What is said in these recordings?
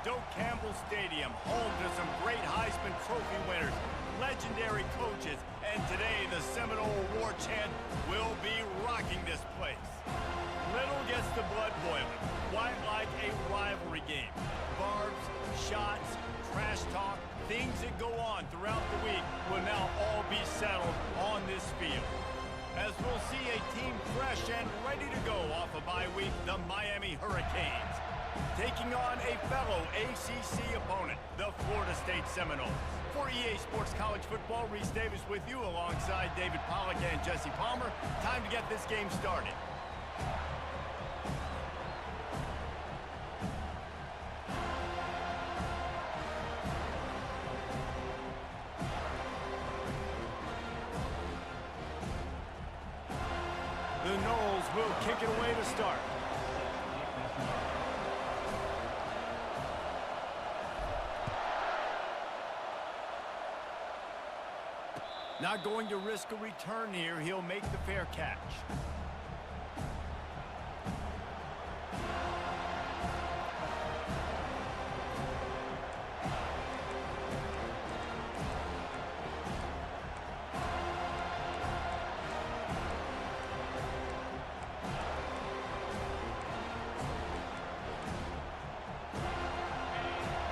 Doak Campbell Stadium, home to some great Heisman Trophy winners, legendary coaches, and today the Seminole War Chant will be rocking this place. Little gets the blood boiling, quite like a rivalry game. Barbs, shots, trash talk, things that go on throughout the week will now all be settled on this field. As we'll see a team fresh and ready to go off a bye week, the Miami Hurricanes, taking on a fellow ACC opponent, the Florida State Seminoles. For EA Sports College Football, Reese Davis with you alongside David Pollack and Jesse Palmer. Time to get this game started. The Noles will kick it away to start. Not going to risk a return here. He'll make the fair catch.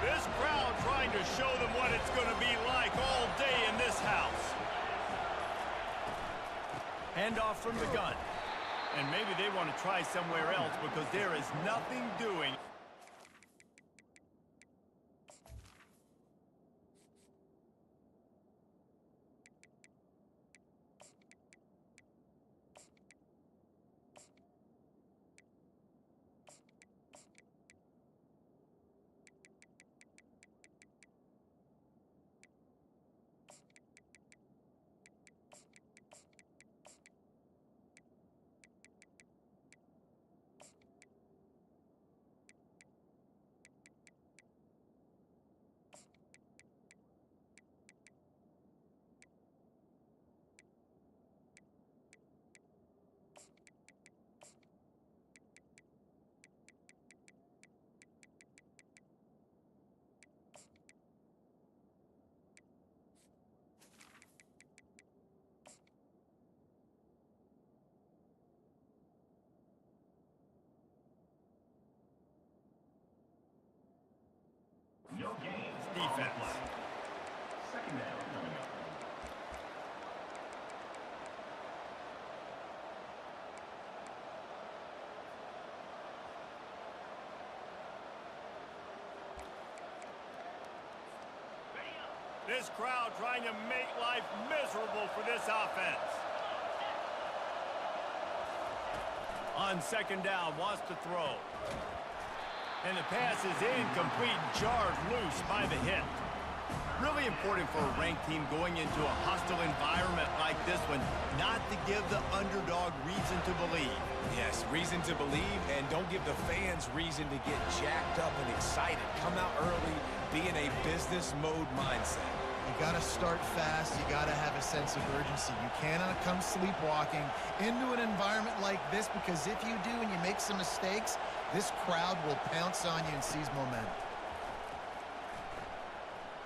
This crowd trying to show them what it's going to be like all day in this house. Handoff from the gun. And maybe they want to try somewhere else because there is nothing doing. Defense. Second down coming up. This crowd trying to make life miserable for this offense. On second down, wants to throw. And the pass is incomplete, jarred loose by the hit. Really important for a ranked team going into a hostile environment like this one, not to give the underdog reason to believe. Yes, reason to believe, and don't give the fans reason to get jacked up and excited. Come out early, be in a business mode mindset. You got to start fast. You got to have a sense of urgency. You cannot come sleepwalking into an environment like this, because if you do and you make some mistakes, this crowd will pounce on you and seize momentum.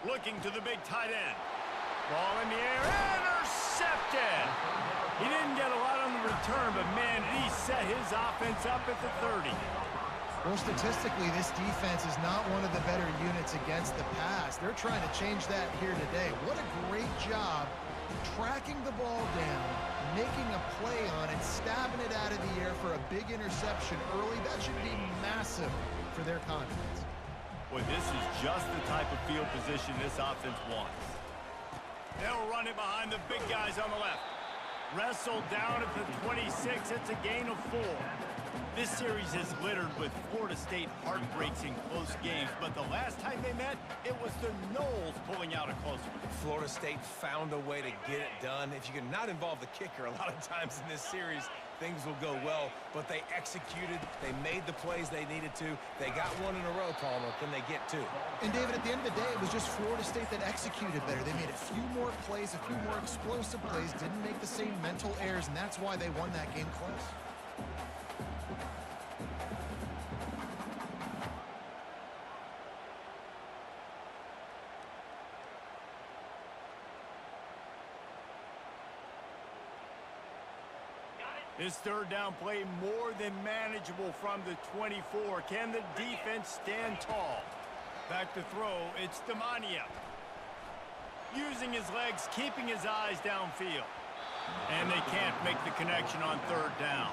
Looking to the big tight end. Ball in the air, intercepted. He didn't get a lot on the return, but man, did he set his offense up at the 30. Well, statistically, this defense is not one of the better units against the pass. They're trying to change that here today. What a great job tracking the ball down, making a play on it, stabbing it out of the air for a big interception early. That should be massive for their confidence. Boy, this is just the type of field position this offense wants. They'll run it behind the big guys on the left. Wrestled down at the 26. It's a gain of 4. This series is littered with Florida State heartbreaks in close games, but the last time they met, it was the Noles pulling out a close one. Florida State found a way to get it done. If you can not involve the kicker a lot of times in this series, things will go well, but they executed. They made the plays they needed to. They got one in a row, Palmer. Can they get two? And, David, at the end of the day, it was just Florida State that executed better. They made a few more plays, a few more explosive plays, didn't make the same mental errors, and that's why they won that game close. This third down play more than manageable from the 24. Can the defense stand tall? Back to throw, it's Demania. Using his legs, keeping his eyes downfield. And they can't make the connection on third down.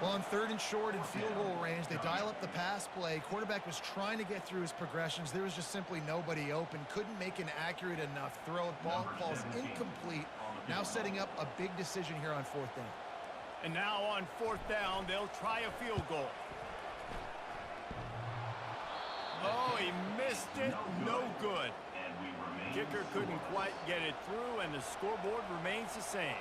Well, on third and short in field goal range, they dial up the pass play. Quarterback was trying to get through his progressions. There was just simply nobody open. Couldn't make an accurate enough throw. Ball falls incomplete. Now setting up a big decision here on fourth down. And now on fourth down, they'll try a field goal. Oh, he missed it. No good. Kicker couldn't quite get it through, and the scoreboard remains the same.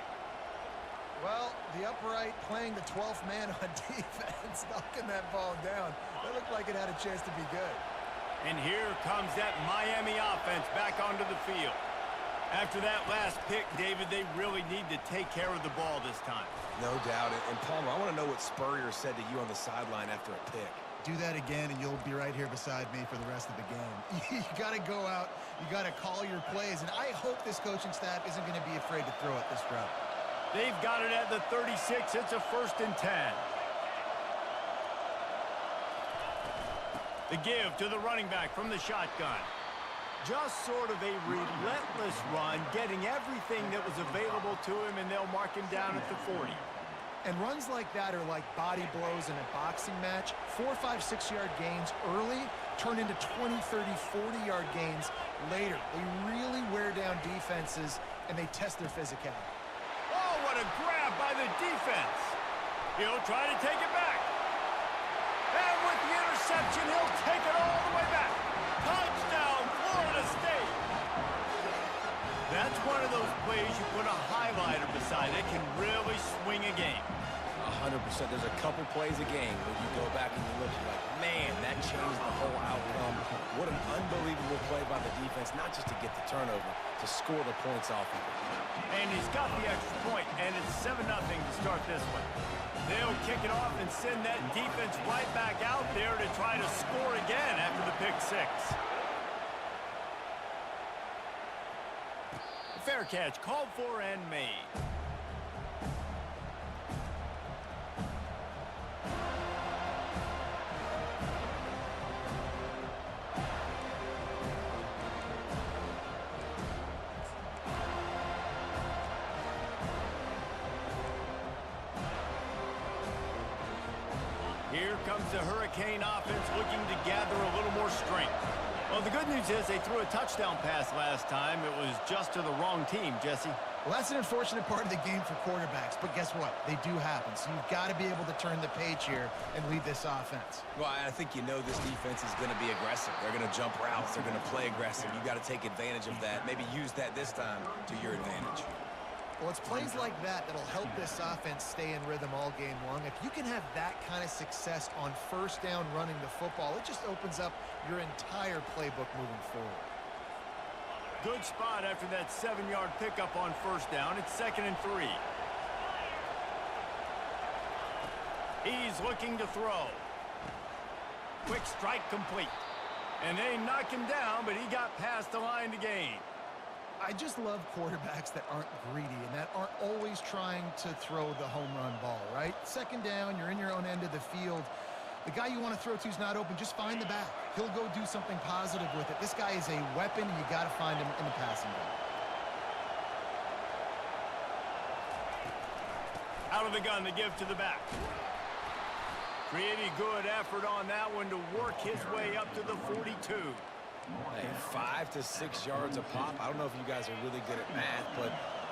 Well, the upright playing the 12th man on defense, knocking that ball down. That looked like it had a chance to be good. And here comes that Miami offense back onto the field. After that last pick, David, they really need to take care of the ball this time. No doubt. And Palmer, I want to know what Spurrier said to you on the sideline after a pick. Do that again, and you'll be right here beside me for the rest of the game. You got to go out. You got to call your plays, and I hope this coaching staff isn't going to be afraid to throw it this route. They've got it at the 36. It's a 1st and 10. The give to the running back from the shotgun. Just sort of a relentless run, getting everything that was available to him, and they'll mark him down at the 40. And runs like that are like body blows in a boxing match. 4, 5, 6-yard gains early turn into 20, 30, 40-yard gains later. They really wear down defenses, and they test their physicality. Oh, what a grab by the defense. He'll try to take it back. And with the interception, he'll take it all the way back. Touchdown, Florida State. That's one of those plays you put a highlighter beside it, can really swing a game. 100%. There's a couple plays a game where you go back and you look, you're like, man, that changed the whole outcome. What an unbelievable play by the defense, not just to get the turnover, to score the points off of it. And he's got the extra point, and it's 7-0 to start this one. They'll kick it off and send that defense right back out there to try to score again after the pick six. Fair catch, called for and made. Here comes the Hurricane offense looking to gather a little more strength. Well, the good news is they threw a touchdown pass last time. It was just to the wrong team, Jesse. Well, that's an unfortunate part of the game for quarterbacks, but guess what? They do happen, so you've got to be able to turn the page here and lead this offense. Well, I think you know this defense is going to be aggressive. They're going to jump routes. They're going to play aggressive. You've got to take advantage of that. Maybe use that this time to your advantage. Well, it's plays like that that'll help this offense stay in rhythm all game long. If you can have that kind of success on first down running the football, it just opens up your entire playbook moving forward. Good spot after that 7-yard pickup on first down. It's 2nd and 3. He's looking to throw. Quick strike complete. And they knock him down, but he got past the line to gain. I just love quarterbacks that aren't greedy and that aren't always trying to throw the home run ball, right? 2nd down, you're in your own end of the field. The guy you want to throw to is not open. Just find the back. He'll go do something positive with it. This guy is a weapon, and you got to find him in the passing game. Out of the gun, the give to the back. Pretty good effort on that one to work his way up to the 42. Hey, 5 to 6 yards a pop. I don't know if you guys are really good at math, but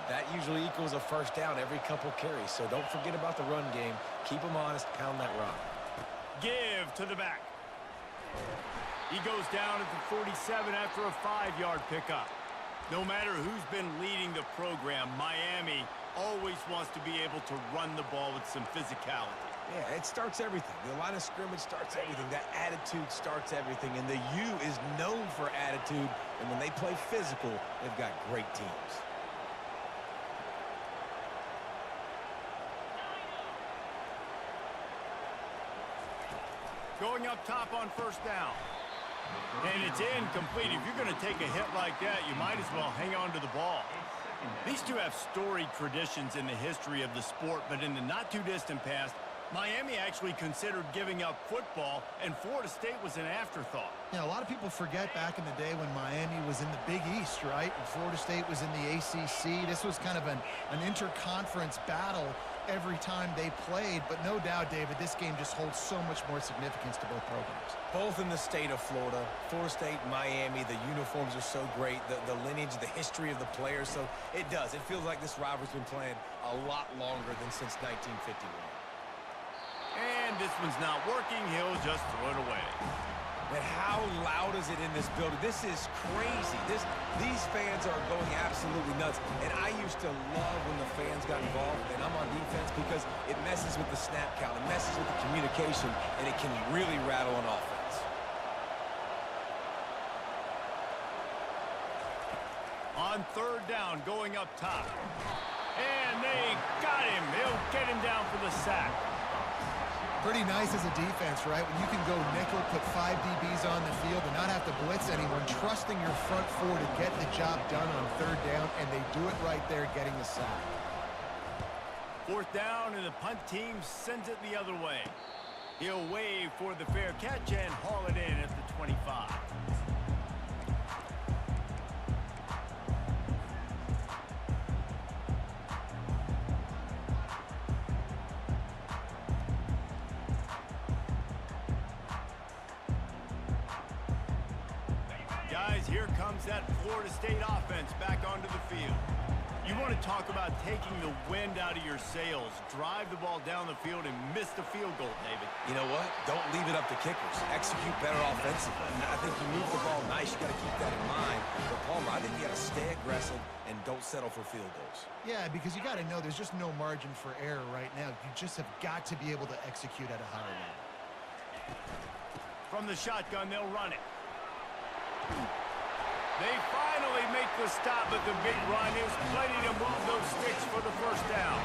that usually equals a first down every couple carries. So don't forget about the run game. Keep them honest. Pound that rock. Give to the back. He goes down at the 47 after a 5-yard pickup. No matter who's been leading the program, Miami always wants to be able to run the ball with some physicality. Yeah, it starts everything. The line of scrimmage starts everything. That attitude starts everything. And the U is known for attitude. And when they play physical, they've got great teams. Going up top on first down. And it's incomplete. If you're going to take a hit like that, you might as well hang on to the ball. These two have storied traditions in the history of the sport, but in the not-too-distant past, Miami actually considered giving up football, and Florida State was an afterthought. You know, a lot of people forget back in the day when Miami was in the Big East, right? And Florida State was in the ACC. This was kind of an interconference battle every time they played. But no doubt, David, this game just holds so much more significance to both programs. Both in the state of Florida. Florida State, Miami, the uniforms are so great. The lineage, the history of the players. So it does. It feels like this rivalry's been playing a lot longer than since 1951. And this one's not working. He'll just throw it away. And how loud is it in this building? This is crazy. These fans are going absolutely nuts. And I used to love when the fans got involved, and I'm on defense, because it messes with the snap count. It messes with the communication, and it can really rattle an offense. On third down, going up top. And they got him. They'll get him down for the sack. Pretty nice as a defense, right? When you can go nickel, put 5 DBs on the field and not have to blitz anyone, trusting your front four to get the job done on third down, and they do it right there, getting the sack. Fourth down, and the punt team sends it the other way. He'll wave for the fair catch and haul it in at the 25. Guys, here comes that Florida State offense back onto the field. You want to talk about taking the wind out of your sails. Drive the ball down the field and miss the field goal, David. You know what? Don't leave it up to kickers. Execute better offensively. I think you move the ball nice. You got to keep that in mind. But Palmer, I think you got to stay aggressive and don't settle for field goals. Yeah, because you got to know there's just no margin for error right now. You just have got to be able to execute at a higher level. From the shotgun, they'll run it. They finally make the stop at the big run. There's plenty to move those sticks for the first down.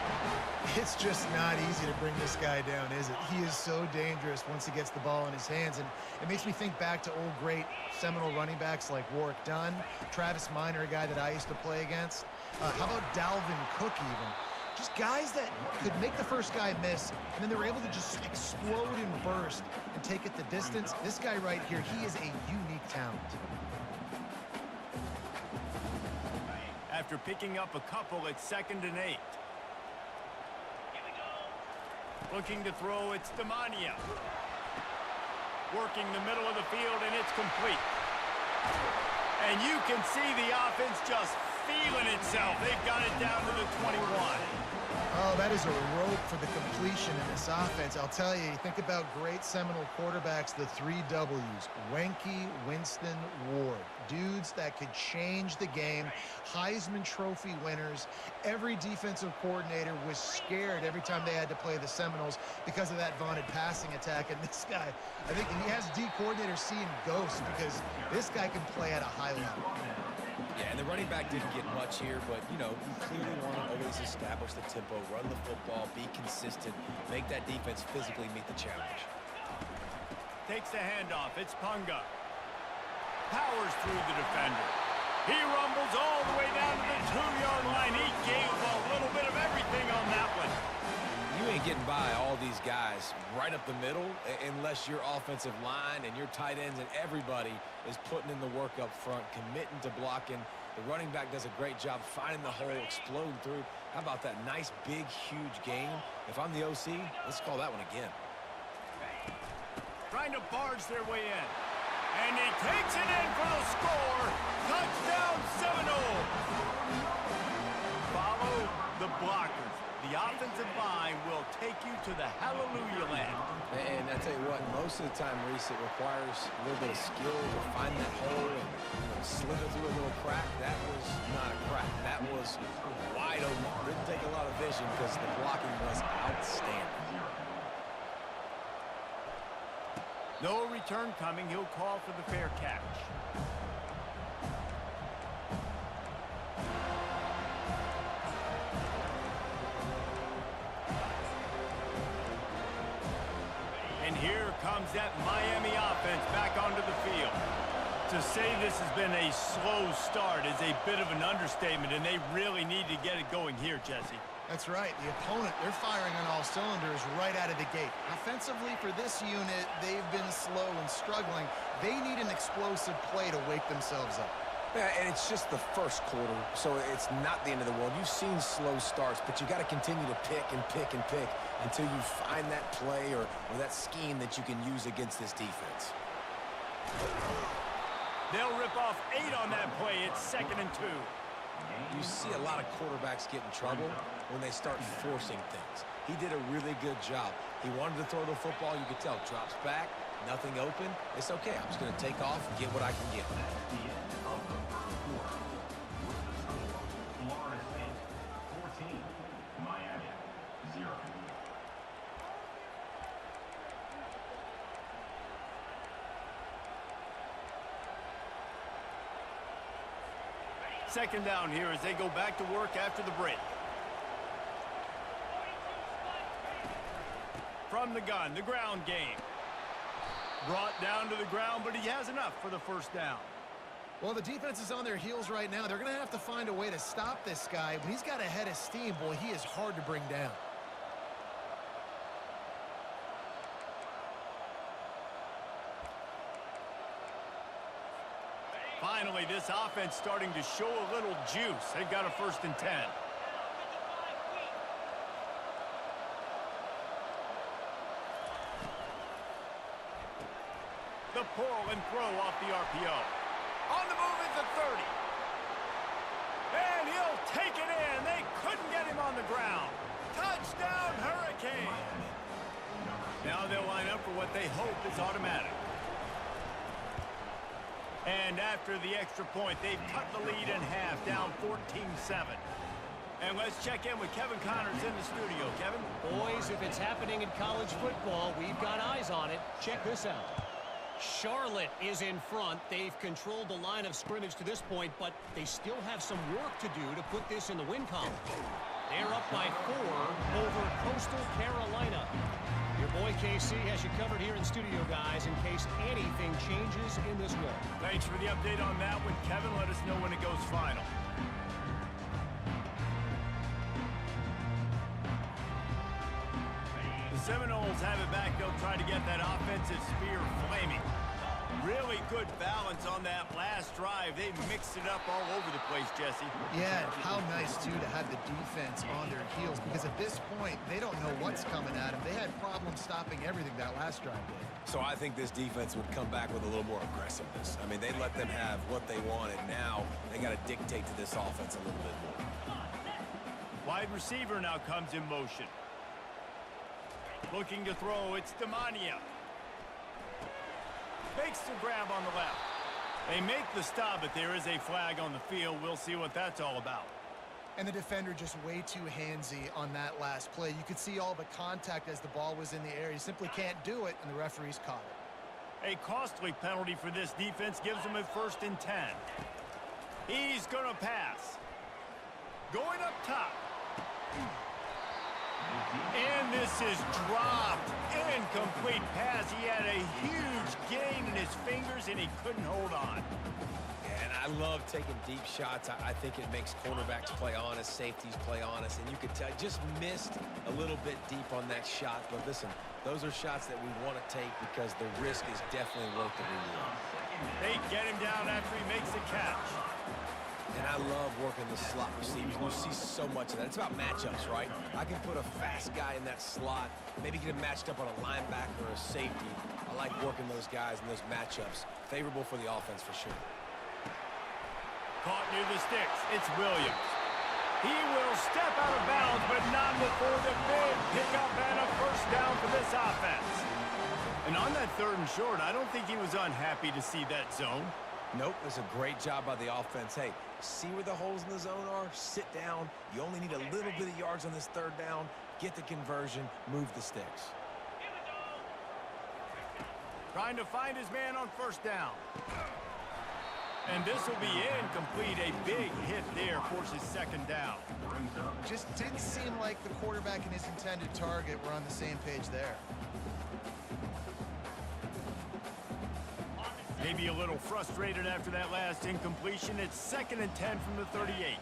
It's just not easy to bring this guy down, is it? He is so dangerous once he gets the ball in his hands, and it makes me think back to old great Seminole running backs like Warwick Dunn, Travis Minor, a guy that I used to play against. How about Dalvin Cook even? Just guys that could make the first guy miss, and then they were able to just explode and burst and take it the distance. This guy right here, he is a unique talent. After picking up a couple at 2nd and 8. Looking to throw, it's Demania. Working the middle of the field, and it's complete. And you can see the offense just feeling itself. They've got it down to the 21. Oh, that is a rope for the completion in this offense. I'll tell you, think about great Seminole quarterbacks, the 3 W's. Wenke, Winston, Ward. Dudes that could change the game. Heisman Trophy winners. Every defensive coordinator was scared every time they had to play the Seminoles because of that vaunted passing attack. And this guy, I think he has D coordinators seeing ghosts because this guy can play at a high level. Yeah, and the running back didn't get much here, but, you know, you clearly want to always establish the tempo, run the football, be consistent, make that defense physically meet the challenge. Takes the handoff. It's Punga. Powers through the defender. He rumbles all the way down to the 2-yard line. He gave a little bit of everything on that one. You ain't getting by all these guys right up the middle unless your offensive line and your tight ends and everybody is putting in the work up front, committing to blocking. The running back does a great job finding the hole, exploding through. How about that nice, big, huge game? If I'm the OC, let's call that one again. Trying to barge their way in. And he takes it in for the score. Touchdown, Seminole. Follow the blockers. The offensive line will take you to the hallelujah land. And I tell you what, most of the time, Reese, it requires a little bit of skill to find that hole and slither through a little crack. That was not a crack. That was wide open. Didn't take a lot of vision because the blocking was outstanding. No return coming. He'll call for the fair catch. And here comes that Miami offense back onto the field. To say this has been a slow start is a bit of an understatement, and they really need to get it going here, Jesse. That's right. The opponent, they're firing on all cylinders right out of the gate. Offensively, for this unit, they've been slow and struggling. They need an explosive play to wake themselves up. Yeah, and it's just the first quarter, so it's not the end of the world. You've seen slow starts, but you got to continue to pick and pick and pick until you find that play or that scheme that you can use against this defense. They'll rip off 8 on that play. It's 2nd and 2. You see a lot of quarterbacks get in trouble when they start forcing things. He did a really good job. He wanted to throw the football. You could tell. Drops back, nothing open. It's okay. I'm just going to take off and get what I can get. The end of the first quarter. Florida State 14, Miami 0. Second down here as they go back to work after the break. From the gun, the ground game. Brought down to the ground, but he has enough for the first down. Well, the defense is on their heels right now. They're going to have to find a way to stop this guy. When he's got a head of steam, boy, he is hard to bring down. Finally, this offense starting to show a little juice. They've got a 1st and 10. The pull and throw off the RPO. On the move is the 30. And he'll take it in. They couldn't get him on the ground. Touchdown, Hurricanes. Now they'll line up for what they hope is automatic. And after the extra point, they've cut the lead in half, down 14-7. And let's check in with Kevin Connors in the studio. Kevin? Boys, if it's happening in college football, we've got eyes on it. Check this out. Charlotte is in front. They've controlled the line of scrimmage to this point, but they still have some work to do to put this in the win column. They're up by 4 over Coastal Carolina. Your boy KC has you covered here in studio, guys, in case anything changes in this one. Thanks for the update on that one, Kevin. Let us know when it goes final. The Seminoles have it back. They'll try to get that offensive spear flaming. Really good balance on that last drive. They mixed it up all over the place, Jesse. Yeah, how nice, too, to have the defense on their heels, because at this point, they don't know what's coming at them. They had problems stopping everything that last drive did. So I think this defense would come back with a little more aggressiveness. I mean, they let them have what they wanted. Now they got to dictate to this offense a little bit more. Wide receiver now comes in motion. Looking to throw, it's Demania. Makes the grab on the left. They make the stop, but there is a flag on the field. We'll see what that's all about. And the defender just way too handsy on that last play. You could see all the contact as the ball was in the air. You simply can't do it, and the referees caught it. A costly penalty for this defense gives them a 1st and 10. He's going to pass. Going up top. And this is dropped. Incomplete pass. He had a huge gain in his fingers, and he couldn't hold on. And I love taking deep shots. I think it makes cornerbacks play honest, safeties play honest, and you could tell just missed a little bit deep on that shot. But listen, those are shots that we want to take because the risk is definitely worth the reward. They get him down after he makes the catch. And I love working the slot receivers. You see so much of that. It's about matchups, right? I can put a fast guy in that slot, maybe get him matched up on a linebacker or a safety. I like working those guys in those matchups. Favorable for the offense for sure. Caught near the sticks. It's Williams. He will step out of bounds, but not before the big pickup and a 1st down for this offense. And on that 3rd and short, I don't think he was unhappy to see that zone. Nope, it's a great job by the offense. Hey, see where the holes in the zone are? Sit down. You only need a little bit of yards on this 3rd down. Get the conversion. Move the sticks. Trying to find his man on 1st down. And this will be incomplete. A big hit there forces 2nd down. Just didn't seem like the quarterback and his intended target were on the same page there. Maybe a little frustrated after that last incompletion. It's 2nd and 10 from the 38.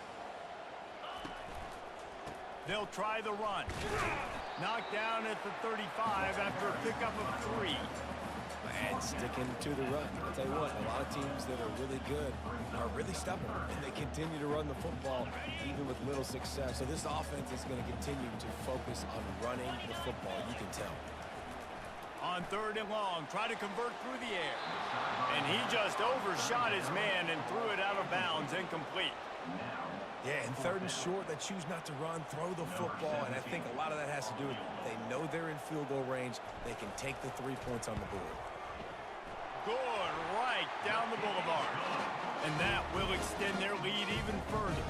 They'll try the run. Knocked down at the 35 after a pickup of 3. And sticking to the run. I'll tell you what, a lot of teams that are really good are really stubborn, and they continue to run the football even with little success. So this offense is going to continue to focus on running the football, you can tell. On 3rd and long, try to convert through the air. And he just overshot his man and threw it out of bounds, incomplete. Yeah, and 3rd and short, they choose not to run, throw the football, and I think a lot of that has to do with they know they're in field goal range. They can take the 3 points on the board. Good, right down the boulevard. And that will extend their lead even further.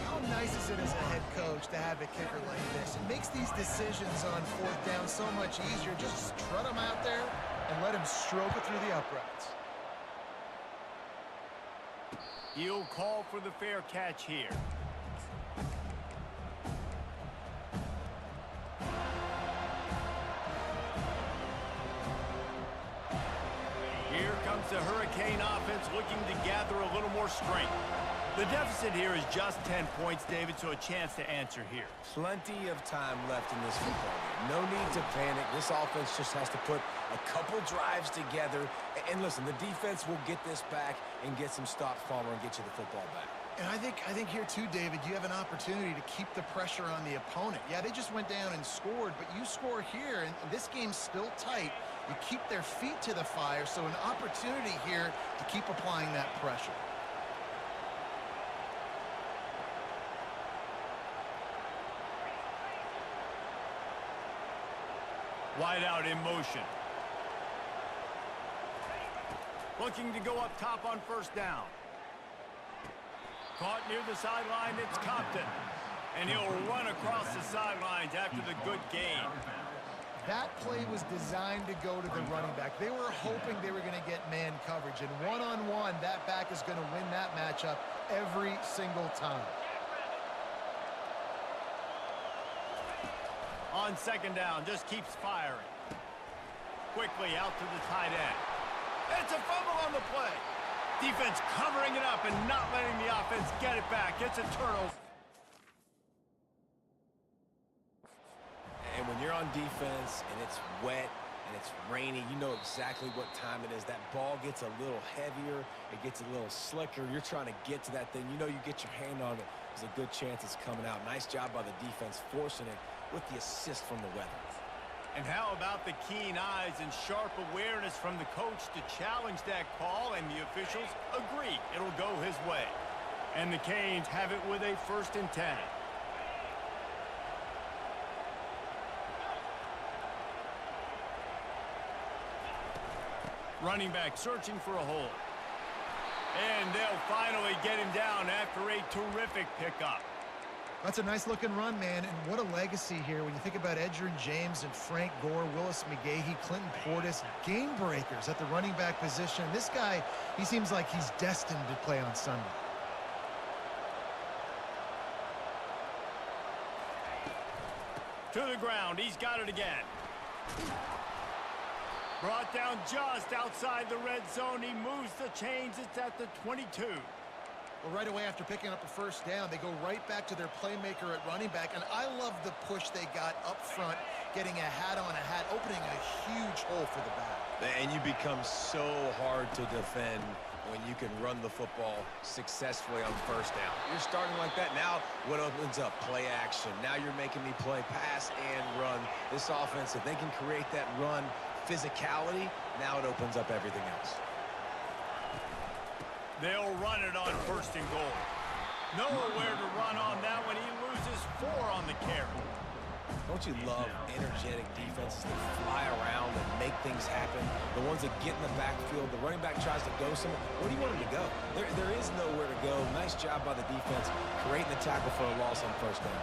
How nice is it as a head coach to have a kicker like this? It makes these decisions on 4th down so much easier. Just strut him out there and let him stroke it through the uprights. He'll call for the fair catch here. Here comes the Hurricane offense looking to gather a little more strength. The deficit here is just 10 points, David, so a chance to answer here. Plenty of time left in this football game. No need to panic. This offense just has to put a couple drives together. And listen, the defense will get this back and get some stops, Palmer, and get you the football back. And I think here too, David, you have an opportunity to keep the pressure on the opponent. Yeah, they just went down and scored, but you score here, and this game's still tight. You keep their feet to the fire, so an opportunity here to keep applying that pressure. Wide out in motion. Looking to go up top on 1st down. Caught near the sideline, it's Compton. And he'll run across the sidelines after the good gain. That play was designed to go to the running back. They were hoping they were going to get man coverage. And one-on-one, that back is going to win that matchup every single time. On 2nd down, just keeps firing. Quickly out to the tight end. It's a fumble on the play. Defense covering it up and not letting the offense get it back. It's a turnover. And when you're on defense and it's wet and it's rainy, you know exactly what time it is. That ball gets a little heavier. It gets a little slicker. You're trying to get to that thing. You know you get your hand on it. There's a good chance it's coming out. Nice job by the defense forcing it with the assist from the weather. And how about the keen eyes and sharp awareness from the coach to challenge that call, and the officials agree it'll go his way. And the Canes have it with a 1st and 10. Running back searching for a hole. And they'll finally get him down after a terrific pickup. That's a nice-looking run, man, and what a legacy here when you think about Edgerrin James and Frank Gore, Willis McGahee, Clinton Portis, game breakers at the running back position. This guy, he seems like he's destined to play on Sunday. To the ground, he's got it again. Brought down just outside the red zone. He moves the chains. It's at the 22. Well, right away after picking up a 1st down, they go right back to their playmaker at running back. And I love the push they got up front, getting a hat on a hat, opening a huge hole for the back. And you become so hard to defend when you can run the football successfully on 1st down. You're starting like that. Now what opens up? Play action. Now you're making me play pass and run. This offense, if they can create that run physicality, now it opens up everything else. They'll run it on 1st and goal. Nowhere to run on that one. He loses 4 on the carry. Don't you love energetic defenses that fly around and make things happen? The ones that get in the backfield, the running back tries to go somewhere. Where do you want him to go? There is nowhere to go. Nice job by the defense creating the tackle for a loss on 1st down.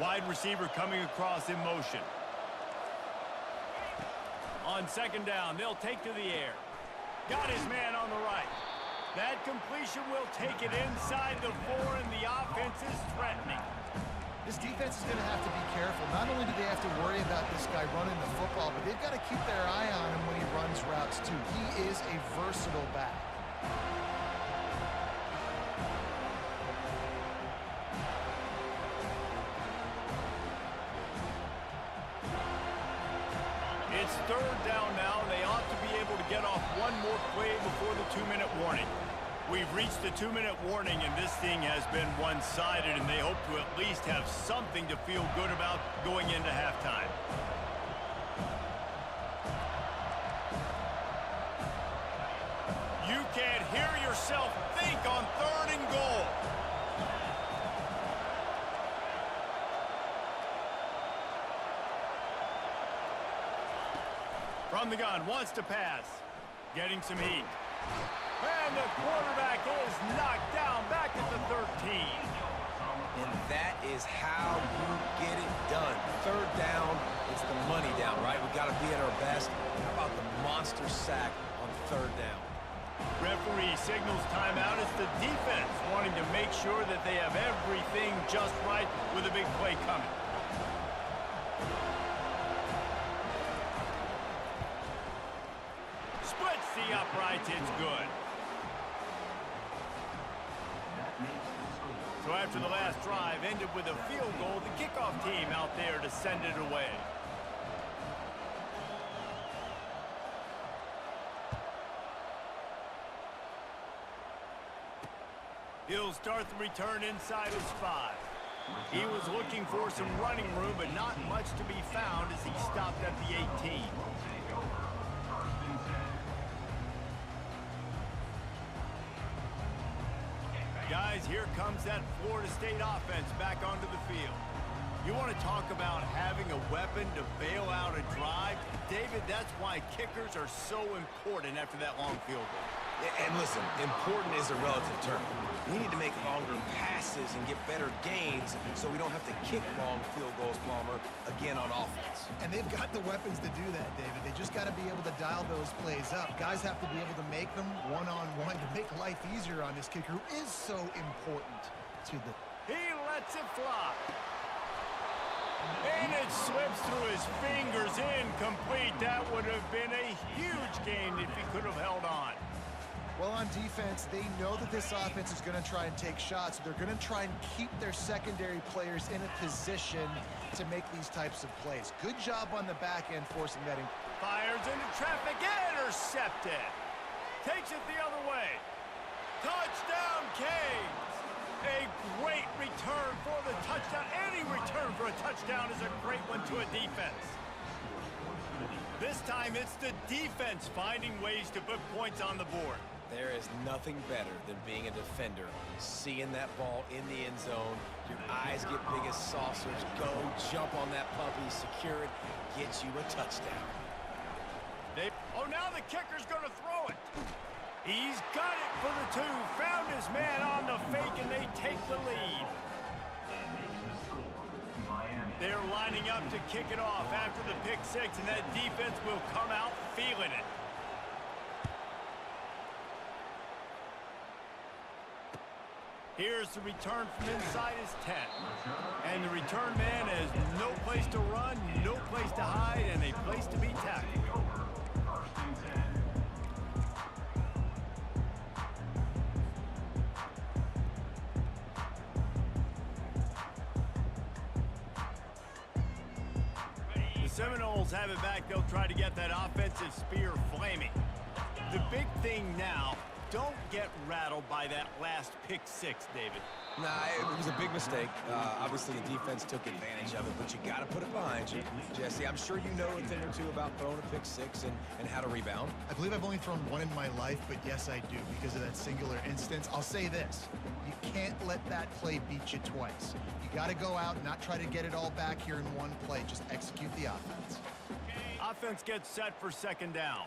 Wide receiver coming across in motion. On 2nd down, they'll take to the air. Got his man on the right. That completion will take it inside the 4, and the offense is threatening. This defense is going to have to be careful. Not only do they have to worry about this guy running the football, but they've got to keep their eye on him when he runs routes too. He is a versatile back. It's third down now. They ought to be able to get off one more play before the 2-minute warning. We've reached the 2-minute warning, and this thing has been one-sided, and they hope to at least have something to feel good about going into halftime. You can't hear yourself think on 3rd and goal. From the gun, wants to pass. Getting some heat. And the quarterback is knocked down back at the 13. And that is how you get it done. 3rd down, it's the money down, right? We got to be at our best. How about the monster sack on 3rd down? Referee signals timeout. It's the defense wanting to make sure that they have everything just right with a big play coming. Splits the uprights. It's good. So after the last drive ended with a field goal, the kickoff team out there to send it away. He'll start the return inside his 5. He was looking for some running room, but not much to be found as he stopped at the 18. Guys, here comes that Florida State offense back onto the field. You want to talk about having a weapon to bail out a drive? David, that's why kickers are so important after that long field goal. And listen, important is a relative term. We need to make longer passes and get better gains so we don't have to kick long field goals, Palmer, again on offense. And they've got the weapons to do that, David. They just got to be able to dial those plays up. Guys have to be able to make them one-on-one to make life easier on this kicker who is so important to the... He lets it fly. And it slips through his fingers, incomplete. That would have been a huge gain if he could have held on. Well, on defense, they know that this offense is going to try and take shots. They're going to try and keep their secondary players in a position to make these types of plays. Good job on the back end forcing that in. Fires into traffic, intercepted. Takes it the other way. Touchdown, Canes. A great return for the touchdown. Any return for a touchdown is a great one to a defense. This time it's the defense finding ways to put points on the board. There is nothing better than being a defender, seeing that ball in the end zone, your eyes get big as saucers, go, jump on that puppy, secure it, get you a touchdown. Oh, now the kicker's going to throw it. He's got it for the 2, found his man on the fake, and they take the lead. They're lining up to kick it off after the pick 6, and that defense will come out feeling it. Here's the return from inside his 10. And the return man has no place to run, no place to hide, and a place to be tackled. The Seminoles have it back. They'll try to get that offensive spear flaming. The big thing now, don't get rattled by that last pick 6, David. Nah, it was a big mistake. Obviously, the defense took advantage of it, but you got to put it behind you. Jesse, I'm sure you know a thing or two about throwing a pick 6 and how to rebound. I believe I've only thrown one in my life, but yes, I do because of that singular instance. I'll say this. You can't let that play beat you twice. You got to go out and not try to get it all back here in one play. Just execute the offense. Offense gets set for 2nd down.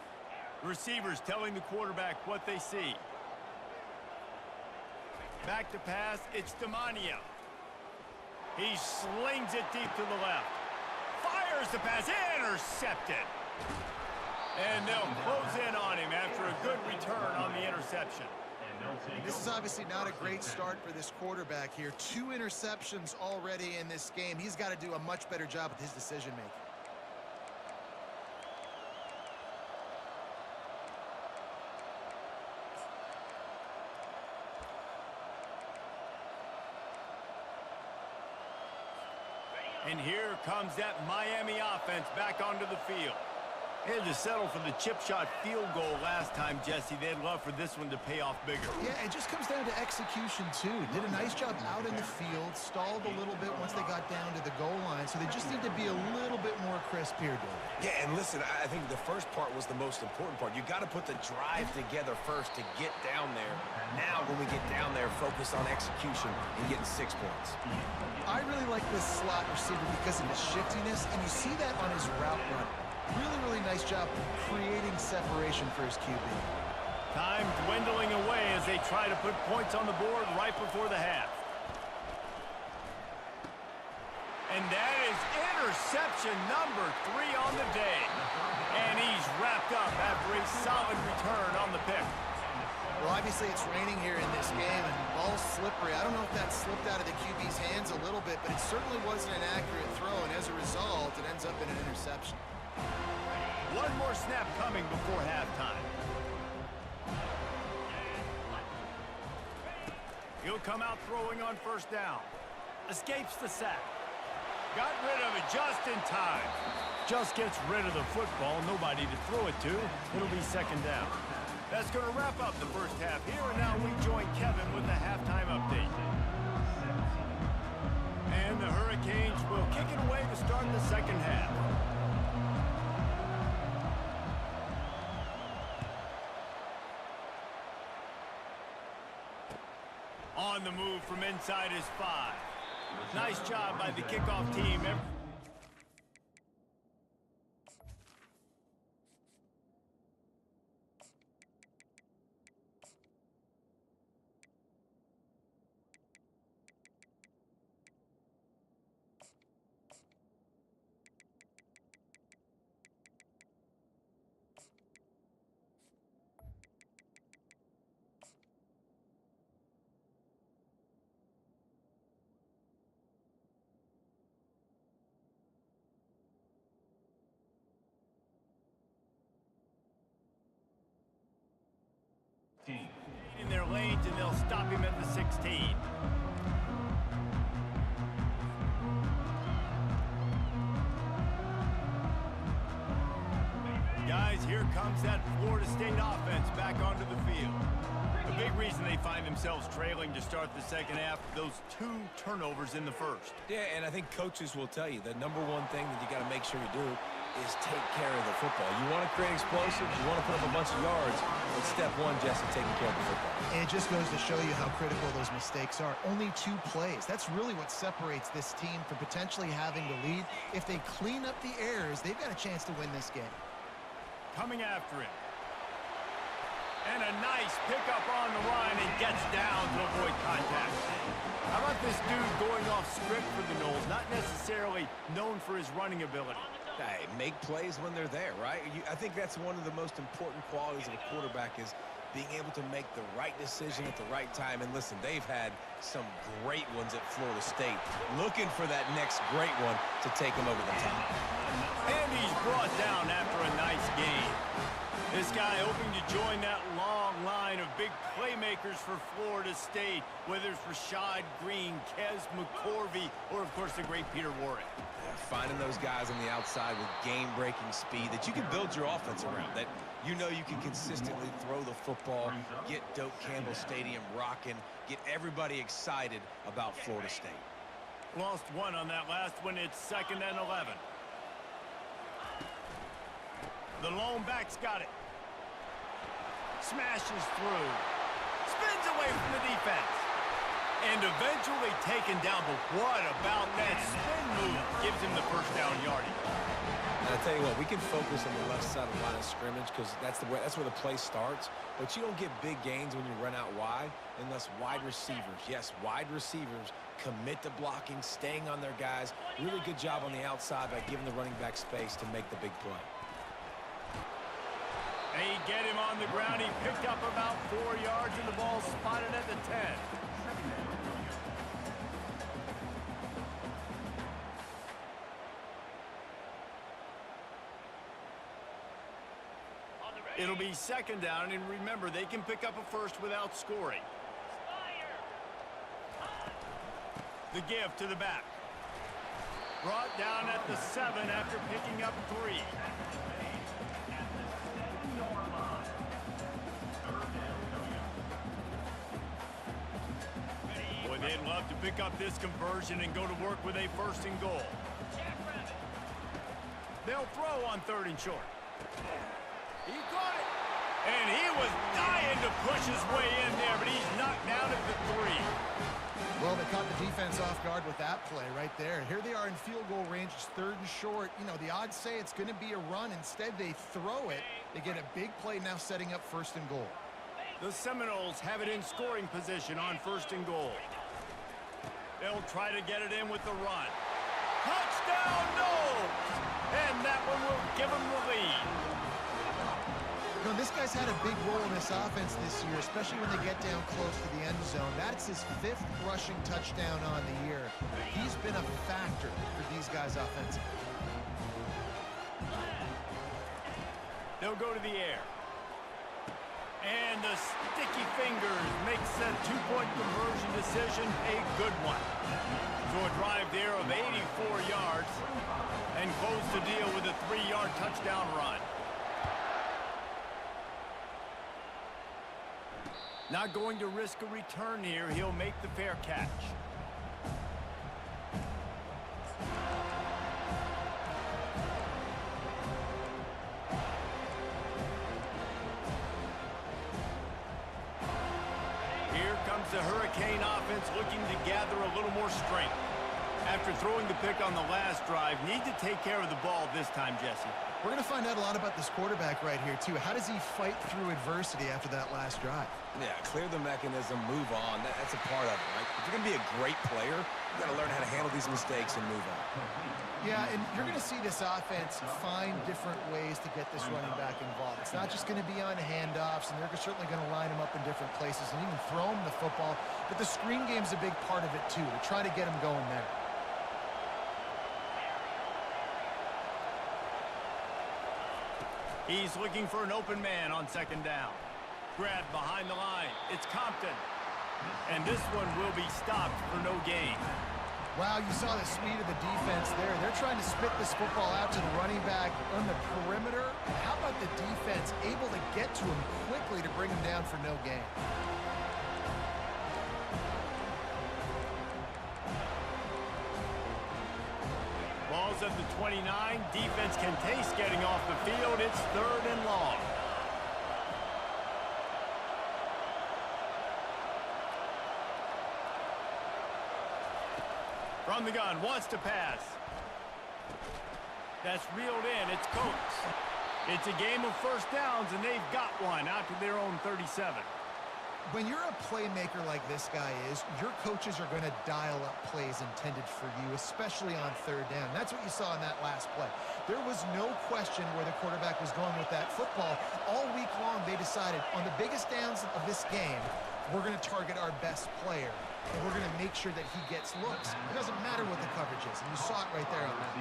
Receivers telling the quarterback what they see. Back to pass, it's Demania. He slings it deep to the left. Fires the pass, intercepted. And they'll close in on him after a good return on the interception. This is obviously not a great start for this quarterback here. 2 interceptions already in this game. He's got to do a much better job with his decision-making. And here comes that Miami offense back onto the field. They had to settle for the chip shot field goal last time, Jesse. They'd love for this one to pay off bigger. Yeah, it just comes down to execution, too. Did a nice job out in the field, stalled a little bit once they got down to the goal line, so they just need to be a little bit more crisp here, Dave. Yeah, and listen, I think the first part was the most important part. You got to put the drive together first to get down there. Now, when we get down there, focus on execution and getting 6 points. I really like this slot receiver because of his shiftiness, and you see that on his route run. Really, really nice job creating separation for his QB. Time dwindling away as they try to put points on the board right before the half. And that is interception number 3 on the day. And he's wrapped up after a solid return on the pick. Well, obviously it's raining here in this game, and the ball's slippery. I don't know if that slipped out of the QB's hands a little bit, but it certainly wasn't an accurate throw, and as a result, it ends up in an interception. One more snap coming before halftime. He'll come out throwing on first down. Escapes the sack. Got rid of it just in time. Just gets rid of the football. Nobody to throw it to. It'll be second down. That's going to wrap up the first half here, and now we join Kevin with the halftime update. And the Hurricanes will kick it away to start the second half. On the move from inside his 5. Nice job by the kickoff team. In their lanes, and they'll stop him at the 16. Guys, here comes that Florida State offense back onto the field. A big reason they find themselves trailing to start the second half, those 2 turnovers in the first. Yeah, and I think coaches will tell you the number one thing that you got to make sure you do is take care of the football. You want to create explosives, you want to put up a bunch of yards, but step 1, Jesse, taking care of the football. And it just goes to show you how critical those mistakes are. Only 2 plays. That's really what separates this team from potentially having to lead. If they clean up the errors, they've got a chance to win this game. Coming after it. And a nice pickup on the line and gets down to avoid contact. How about this dude going off script for the Noles? Not necessarily known for his running ability. Hey, make plays when they're there, right? I think that's one of the most important qualities of a quarterback is being able to make the right decision at the right time. And listen, they've had some great ones at Florida State. Looking for that next great one to take them over the top. And he's brought down after a nice game. This guy hoping to join that long line of big playmakers for Florida State, whether it's Rashad Green, Kez McCorvey, or, of course, the great Peter Warrick. Yeah, finding those guys on the outside with game-breaking speed that you can build your offense around, that you know you can consistently throw the football, get Doak Campbell Stadium rocking, get everybody excited about Florida State. Lost 1 on that last one. It's 2nd and 11. The lone back's got it. Smashes through. Spins away from the defense. And eventually taken down. But what about that spin move? Gives him the first down yardage. And I tell you what, we can focus on the left side of the line of scrimmage because that's where the play starts. But you don't get big gains when you run out wide unless wide receivers, yes, wide receivers commit to blocking, staying on their guys. Really good job on the outside by giving the running back space to make the big play. They get him on the ground. He picked up about 4 yards, and the ball spotted at the 10. It'll be second down, and remember, they can pick up a first without scoring. The give to the back. Brought down at the 7 after picking up 3. Boy, they'd love to pick up this conversion and go to work with a first and goal. They'll throw on 3rd and short. He caught it. And he was dying to push his way in there, but he's knocked down at the 3. Well, they caught the defense off guard with that play right there. Here they are in field goal range. It's 3rd and short. You know, the odds say it's going to be a run. Instead, they throw it. They get a big play now setting up 1st and goal. The Seminoles have it in scoring position on 1st and goal. They'll try to get it in with the run. Touchdown, no! And that one will give them the lead. You know, this guy's had a big role in this offense this year, especially when they get down close to the end zone. That's his 5th rushing touchdown on the year. He's been a factor for these guys offensively. They'll go to the air. And the sticky fingers makes that 2-point conversion decision a good one. So a drive there of 84 yards and close the deal with a 3-yard touchdown run. Not going to risk a return here. He'll make the fair catch. Here comes the Hurricane offense looking to gather a little more strength. After throwing the pick on the last drive, need to take care of the ball this time, Jesse. We're going to find out a lot about this quarterback right here, too. How does he fight through adversity after that last drive? Yeah, clear the mechanism, move on. That's a part of it, right? If you're going to be a great player, you got to learn how to handle these mistakes and move on. Yeah, and you're going to see this offense find different ways to get this running back involved. It's not just going to be on handoffs, and they're certainly going to line him up in different places and even throw him the football. But the screen game's a big part of it, too, to try to get him going there. He's looking for an open man on 2nd down. Grabbed behind the line. It's Compton. And this one will be stopped for no gain. Wow, you saw the speed of the defense there. They're trying to spit this football out to the running back on the perimeter. How about the defense able to get to him quickly to bring him down for no gain? Ball's at the 29. Defense can taste getting off the field. It's 3rd and long. From the gun, wants to pass. That's reeled in. It's Coates. It's a game of 1st downs, and they've got one out to their own 37. When you're a playmaker like this guy is, your coaches are going to dial up plays intended for you, especially on 3rd down. That's what you saw in that last play. There was no question where the quarterback was going with that football. All week long, they decided on the biggest downs of this game, we're going to target our best player, and we're going to make sure that he gets looks. It doesn't matter what the coverage is, and you saw it right there on that.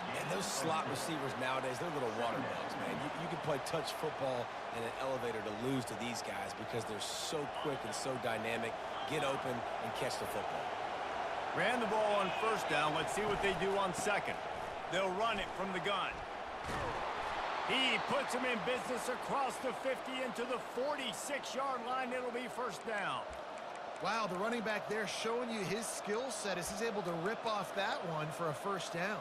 And those slot receivers nowadays, they're little water bugs, man. You can play touch football in an elevator to lose to these guys because they're so quick and so dynamic. Get open and catch the football. Ran the ball on 1st down. Let's see what they do on 2nd. They'll run it from the gun. He puts him in business across the 50 into the 46-yard line. It'll be 1st down. Wow, the running back there showing you his skill set as he's able to rip off that one for a 1st down.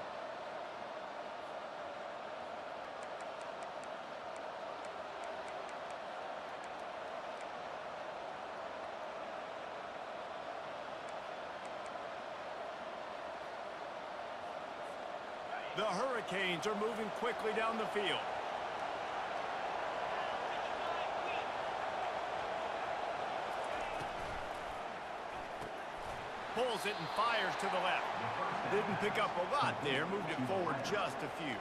The Hurricanes are moving quickly down the field. pulls it and fires to the left. Didn't pick up a lot there, moved it forward just a few.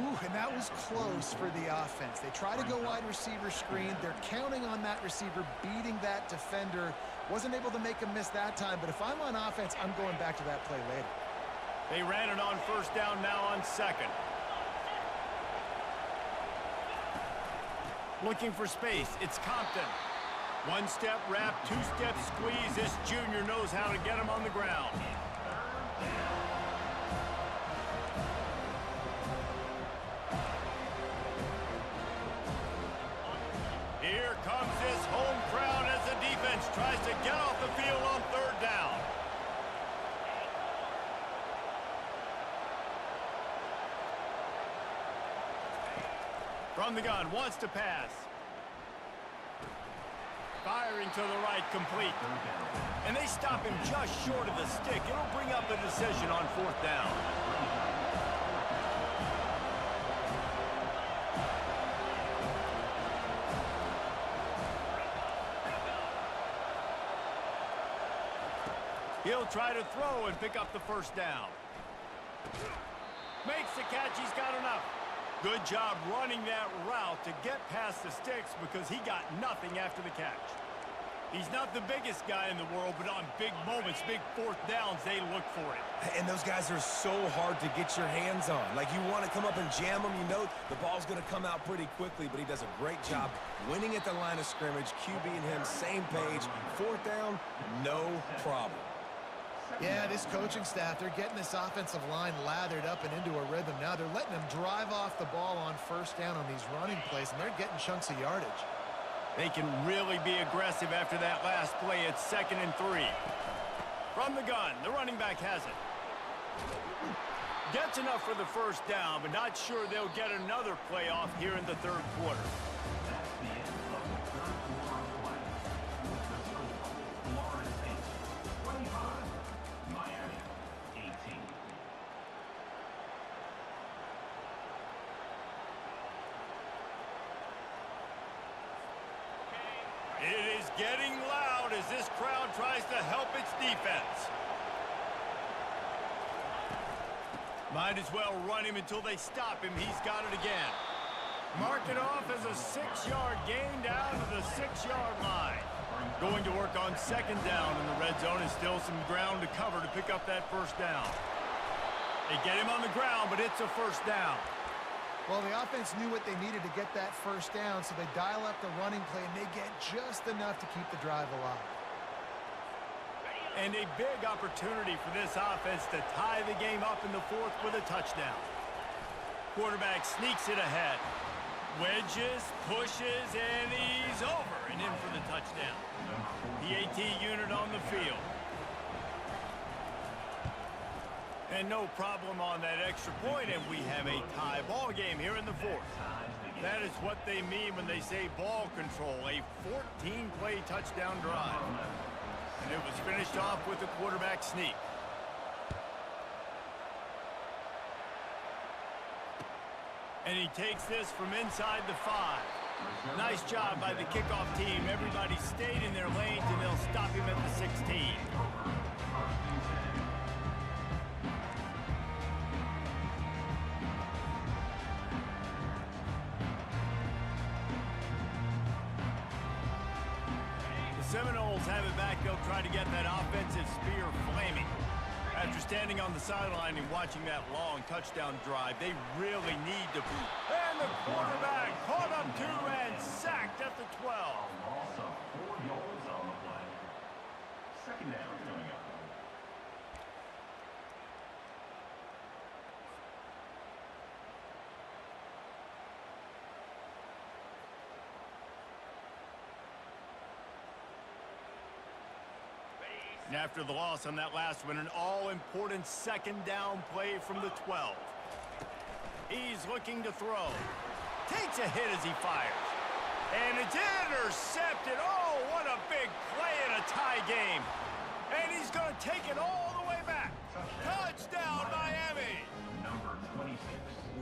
Ooh, and that was close for the offense. They try to go wide receiver screen. They're counting on that receiver beating that defender. Wasn't able to make a miss that time, but if I'm on offense, I'm going back to that play later. They ran it on first down, now on second. Looking for space, it's Compton. One-step wrap, two-step squeeze. This junior knows how to get him on the ground. Here comes this home crowd as the defense tries to get off the field on third down. From the gun, wants to pass. Firing to the right, complete. And they stop him just short of the stick. It'll bring up a decision on fourth down. He'll try to throw and pick up the first down. Makes the catch, he's got enough. Good job running that route to get past the sticks because he got nothing after the catch. He's not the biggest guy in the world, but on big moments, big fourth downs, they look for it. And those guys are so hard to get your hands on. Like, you want to come up and jam them, you know the ball's going to come out pretty quickly, but he does a great job winning at the line of scrimmage, QB and him, same page. Fourth down, no problem. Yeah, this coaching staff, they're getting this offensive line lathered up and into a rhythm. Now they're letting them drive off the ball on first down on these running plays, and they're getting chunks of yardage. They can really be aggressive after that last play. It's 2nd and 3. From the gun, the running back has it. Gets enough for the first down, but not sure they'll get another play off here in the third quarter. That's the end of the third quarter of play. The score, Florida State 25, Miami 18. It is getting loud as this crowd tries to help its defense. Might as well run him until they stop him. He's got it again. Mark it off as a 6-yard gain down to the 6-yard line. Going to work on second down in the red zone, and still some ground to cover to pick up that first down. They get him on the ground, but it's a first down. Well, the offense knew what they needed to get that first down, so they dial up the running play, and they get just enough to keep the drive alive. And a big opportunity for this offense to tie the game up in the fourth with a touchdown. Quarterback sneaks it ahead. Wedges, pushes, and he's over and in for the touchdown. The AT unit on the field. And no problem on that extra point, and we have a tie ball game here in the fourth. That is what they mean when they say ball control, a 14-play touchdown drive. And it was finished off with a quarterback sneak. And he takes this from inside the 5. Nice job by the kickoff team. Everybody stayed in their lanes, and they'll stop him at the 16. Seminoles have it back. They'll try to get that offensive spear flaming. After standing on the sideline and watching that long touchdown drive, they really need to... And the quarterback caught up to and sacked at the 12. Loss of 4 yards on the play. Second down coming up. And after the loss on that last one, an all-important second down play from the 12. He's looking to throw. Takes a hit as he fires. And it's intercepted. Oh, what a big play in a tie game. And he's going to take it all the way back. Touchdown, Miami. Number 26.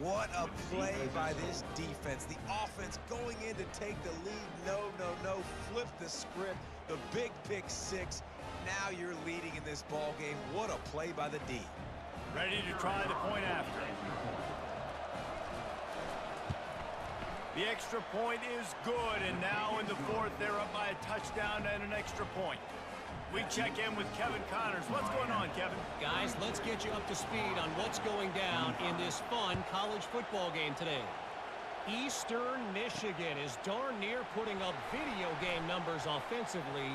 What a play by this defense. The offense going in to take the lead. No. flipped the script. The big pick six. Now you're leading in this ball game. What a play by the D. Ready to try the point after. The extra point is good, and now in the fourth, they're up by a touchdown and an extra point. We check in with Kevin Connors. What's going on, Kevin? Guys, let's get you up to speed on what's going down in this fun college football game today. Eastern Michigan is darn near putting up video game numbers offensively,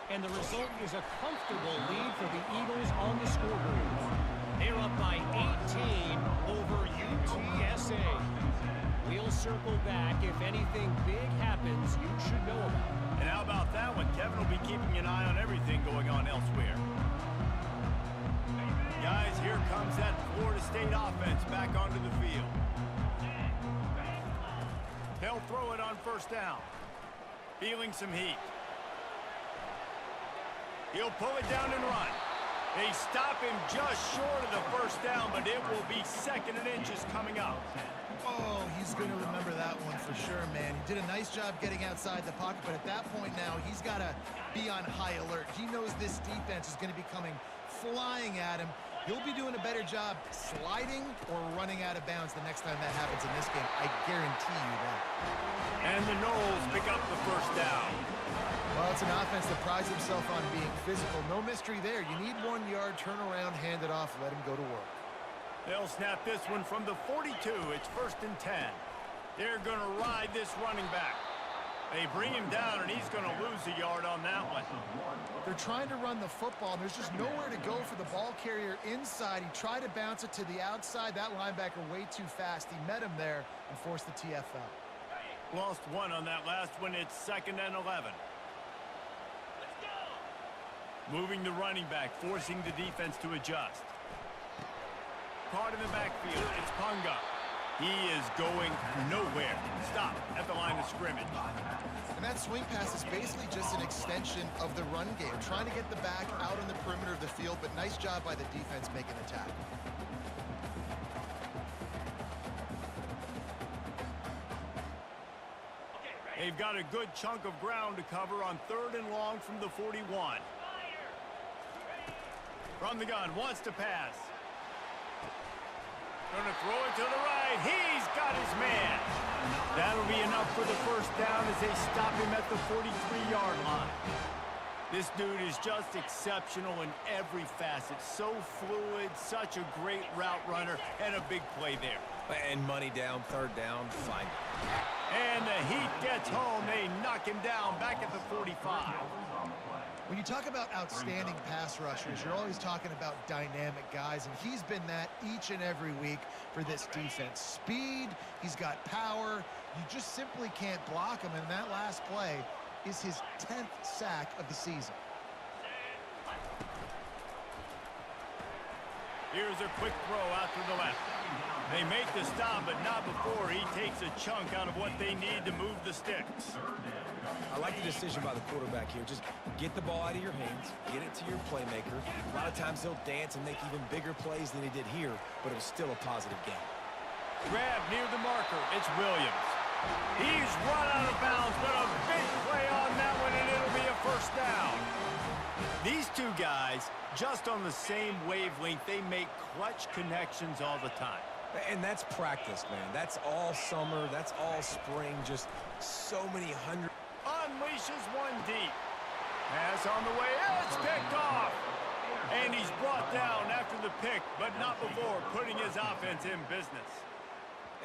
and the result is a comfortable lead for the Eagles on the scoreboard. They're up by 18 over UTSA. We'll circle back. If anything big happens, you should know about it. And how about that one? Kevin will be keeping an eye on everything going on elsewhere. Guys, here comes that Florida State offense back onto the field. They'll throw it on first down. Feeling some heat. He'll pull it down and run. They stop him just short of the first down, but it will be second and inches coming up. Oh, he's going to remember that one for sure, man. He did a nice job getting outside the pocket, but at that point now, he's got to be on high alert. He knows this defense is going to be coming flying at him. He'll be doing a better job sliding or running out of bounds the next time that happens in this game. I guarantee you that. And the Noles pick up the first down. Well, it's an offense that prides himself on being physical. No mystery there. You need 1 yard, turn around, hand it off, let him go to work. They'll snap this one from the 42. It's 1st and 10. They're going to ride this running back. They bring him down, and he's going to lose a yard on that one. They're trying to run the football, and there's just nowhere to go for the ball carrier inside. He tried to bounce it to the outside. That linebacker way too fast. He met him there and forced the TFL. Lost one on that last one. It's 2nd and 11. Moving the running back, forcing the defense to adjust. Caught in the backfield. It's Punga. He is going nowhere. Stop at the line of scrimmage. And that swing pass is basically just an extension of the run game, trying to get the back out on the perimeter of the field, but nice job by the defense making the tackle. They've got a good chunk of ground to cover on 3rd and long from the 41. From the gun, wants to pass. Going to throw it to the right. He's got his man. That'll be enough for the first down as they stop him at the 43-yard line. This dude is just exceptional in every facet. So fluid, such a great route runner, and a big play there. And money down, 3rd down, fine. And the heat gets home. They knock him down back at the 45. When you talk about outstanding pass rushers, you're always talking about dynamic guys, and he's been that each and every week for this defense. Speed, he's got power. You just simply can't block him, and that last play is his 10th sack of the season. Here's a quick throw out to the left. They make the stop, but not before he takes a chunk out of what they need to move the sticks. I like the decision by the quarterback here. Just get the ball out of your hands, get it to your playmaker. A lot of times he'll dance and make even bigger plays than he did here, but it was still a positive game. Grab near the marker. It's Williams. He's run out of bounds, but a big play on that one, and it'll be a first down. These two guys, just on the same wavelength, they make clutch connections all the time. And that's practice, man. That's all summer. That's all spring. Just so many hundred. Unleashes one deep. Pass on the way. It's picked off. And he's brought down after the pick, but not before putting his offense in business.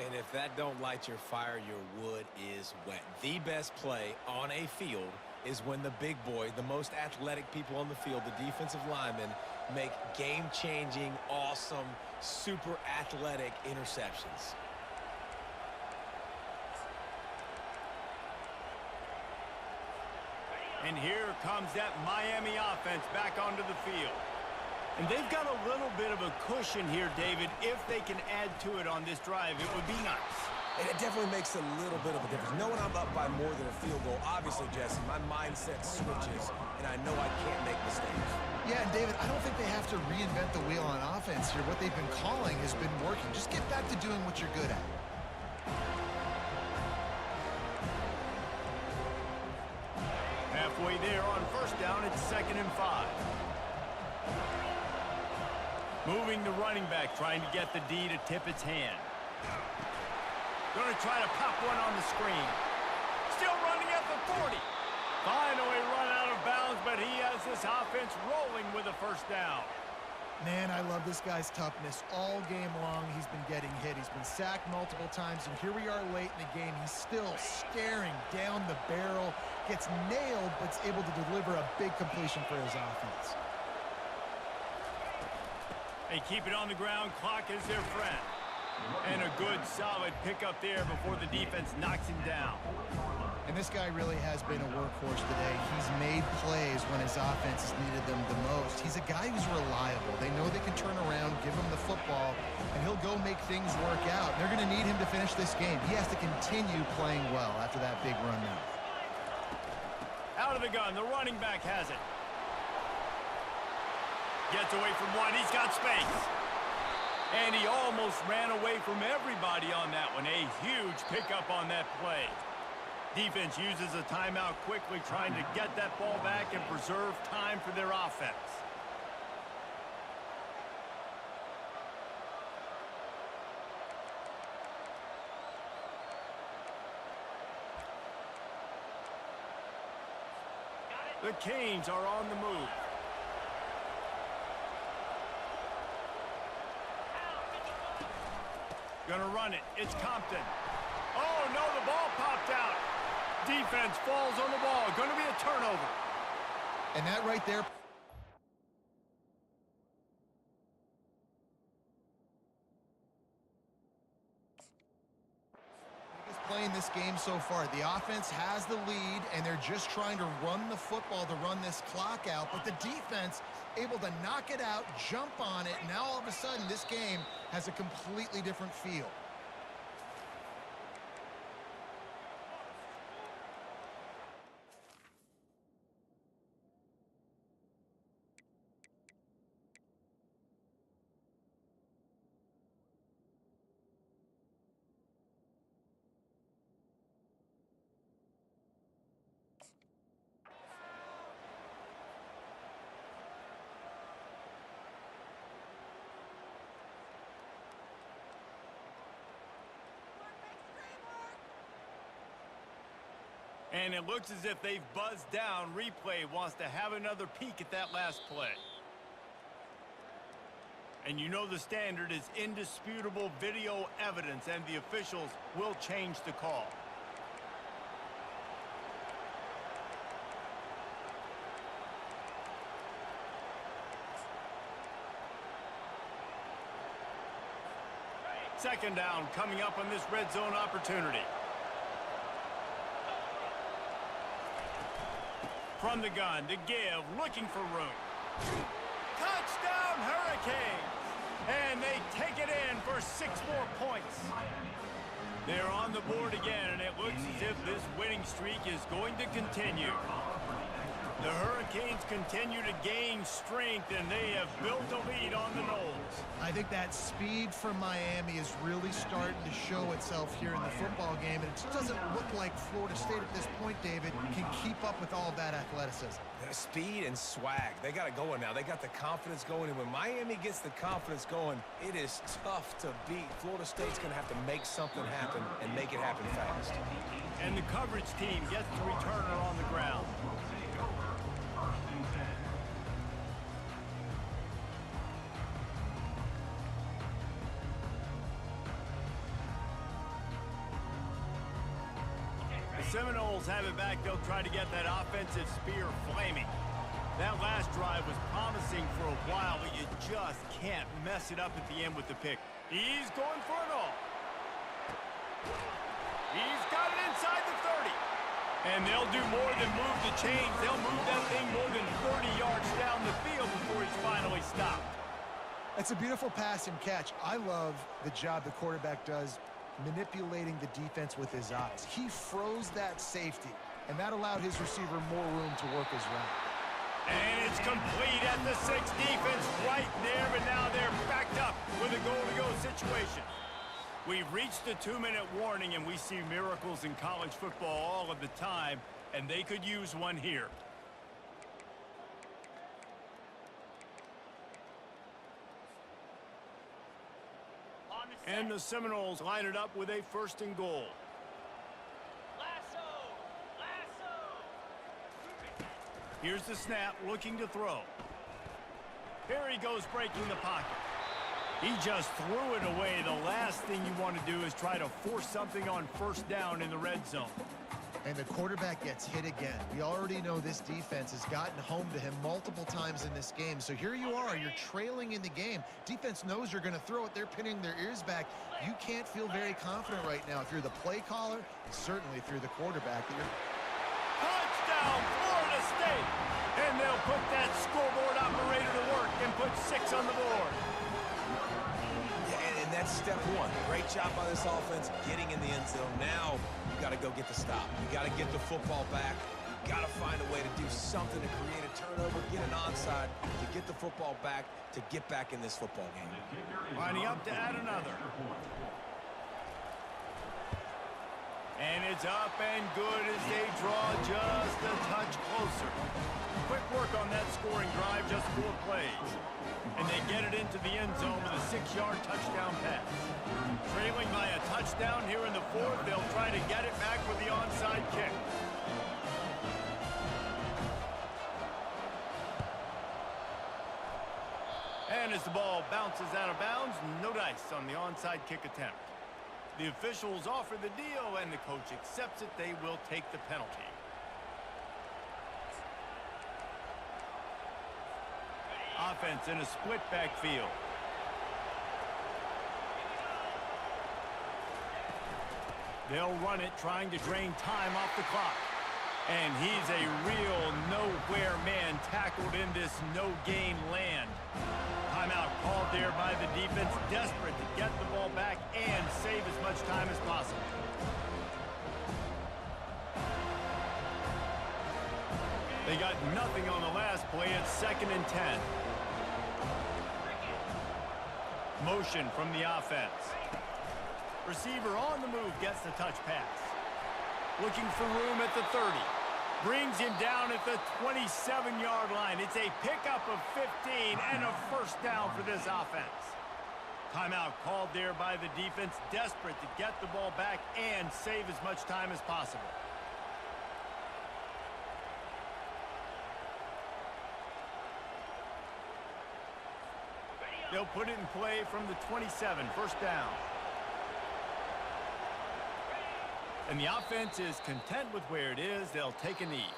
And if that don't light your fire, your wood is wet. The best play on a field is when the big boy, the most athletic people on the field, the defensive linemen, make game-changing, awesome, super athletic interceptions. And here comes that Miami offense back onto the field. And they've got a little bit of a cushion here, David. If they can add to it on this drive, it would be nice. And it definitely makes a little bit of a difference. Knowing I'm up by more than a field goal, obviously, Jesse, my mindset switches, and I know I can't make mistakes. Yeah, and David, I don't think they have to reinvent the wheel on offense here. What they've been calling has been working. Just get back to doing what you're good at. takeaway there on first down. It's 2nd and 5. Moving the running back, trying to get the D to tip its hand. Going to try to pop one on the screen. Still running at the 40. Finally run out of bounds, but he has this offense rolling with a first down. Man, I love this guy's toughness. All game long, he's been getting hit. He's been sacked multiple times, and here we are late in the game. He's still staring down the barrel, gets nailed, but is able to deliver a big completion for his offense. They keep it on the ground. Clock is their friend. And a good, solid pickup there before the defense knocks him down. And this guy really has been a workhorse today. He's made plays when his offense has needed them the most. He's a guy who's reliable. They know they can turn around, give him the football, and he'll go make things work out. They're going to need him to finish this game. He has to continue playing well after that big run now. Out of the gun. The running back has it. Gets away from one. He's got space. And he almost ran away from everybody on that one. A huge pickup on that play. Defense uses a timeout quickly, trying to get that ball back and preserve time for their offense. The Canes are on the move. Gonna run it. It's Compton. Oh, no, the ball popped out. Defense falls on the ball. Going to be a turnover. And that right there. Playing this game so far. The offense has the lead, and they're just trying to run the football to run this clock out. But the defense able to knock it out, jump on it. Now all of a sudden, this game has a completely different feel. And it looks as if they've buzzed down. Replay wants to have another peek at that last play. And you know the standard is indisputable video evidence, and the officials will change the call. Second down coming up on this red zone opportunity. From the gun to give, looking for room. Touchdown Hurricanes! And they take it in for 6 more points. They're on the board again, and it looks as if this winning streak is going to continue. The Hurricanes continue to gain strength, and they have built a lead on the Noles. I think that speed from Miami is really starting to show itself here in the football game, and it just doesn't look like Florida State at this point, David, can keep up with all of that athleticism. Speed and swag. They got it going now. They got the confidence going, and when Miami gets the confidence going, it is tough to beat. Florida State's going to have to make something happen and make it happen fast. And the coverage team gets the returner on the ground. Seminoles have it back. They'll try to get that offensive spear flaming. That last drive was promising for a while, but you just can't mess it up at the end with the pick. He's going for it all. He's got it inside the 30. And they'll do more than move the chains. They'll move that thing more than 30 yards down the field before he's finally stopped. It's a beautiful pass and catch. I love the job the quarterback does manipulating the defense with his eyes. He froze that safety, and that allowed his receiver more room to work his route. And it's complete at the 6. Defense right there, but now they're backed up with a goal-to-go situation. We've reached the 2-minute warning, and we see miracles in college football all of the time, and they could use one here. And the Seminoles line it up with a 1st and goal. Here's the snap, looking to throw. Here he goes, breaking the pocket. He just threw it away. The last thing you want to do is try to force something on 1st down in the red zone. And the quarterback gets hit again. We already know this defense has gotten home to him multiple times in this game. So here you are, you're trailing in the game. Defense knows you're going to throw it. They're pinning their ears back. You can't feel very confident right now if you're the play caller, certainly if you're the quarterback. Touchdown, Florida State! And they'll put that scoreboard operator to work and put 6 on the board. Yeah, and that's step 1. Great job by this offense getting in the end zone. Now you got to go get the stop. You got to get the football back. You got to find a way to do something to create a turnover, get an onside, to get the football back, to get back in this football game. Lining up to add another. And it's up and good as they draw just a touch closer. Quick work on that scoring drive, just 4 plays. And they get it into the end zone with a 6-yard touchdown pass. Trailing by a touchdown here in the 4th, they'll try to get it back with the onside kick. And as the ball bounces out of bounds, no dice on the onside kick attempt. The officials offer the deal, and the coach accepts it. They will take the penalty. Offense in a split backfield. They'll run it, trying to drain time off the clock. And he's a real nowhere man tackled in this no-gain land. Timeout called there by the defense, desperate to get the ball back and save as much time as possible. They got nothing on the last play. It's 2nd and 10. Motion from the offense. Receiver on the move gets the touch pass. Looking for room at the 30. Brings him down at the 27-yard line. It's a pickup of 15 and a 1st down for this offense. Timeout called there by the defense, desperate to get the ball back and save as much time as possible. They'll put it in play from the 27, 1st down. And the offense is content with where it is. They'll take a knee.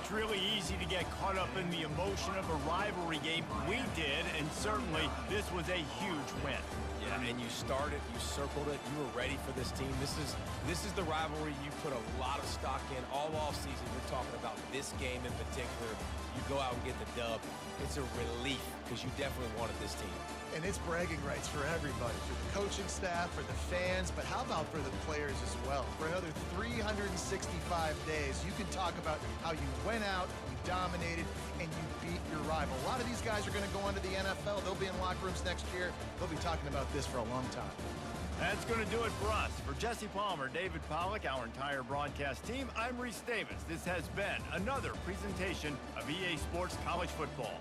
It's really easy to get caught up in the emotion of a rivalry game. We did, and certainly this was a huge win. Yeah, and you started, you circled it, you were ready for this team. This is the rivalry you put a lot of stock in all offseason. You're talking about this game in particular. You go out and get the dub. It's a relief because you definitely wanted this team. And it's bragging rights for everybody, for the coaching staff, for the fans, but how about for the players as well? For another 365 days, you can talk about how you went out, you dominated, and you beat your rival. A lot of these guys are going to go on to the NFL. They'll be in locker rooms next year. They'll be talking about this for a long time. That's going to do it for us. For Jesse Palmer, David Pollack, our entire broadcast team, I'm Reese Davis. This has been another presentation of EA Sports College Football.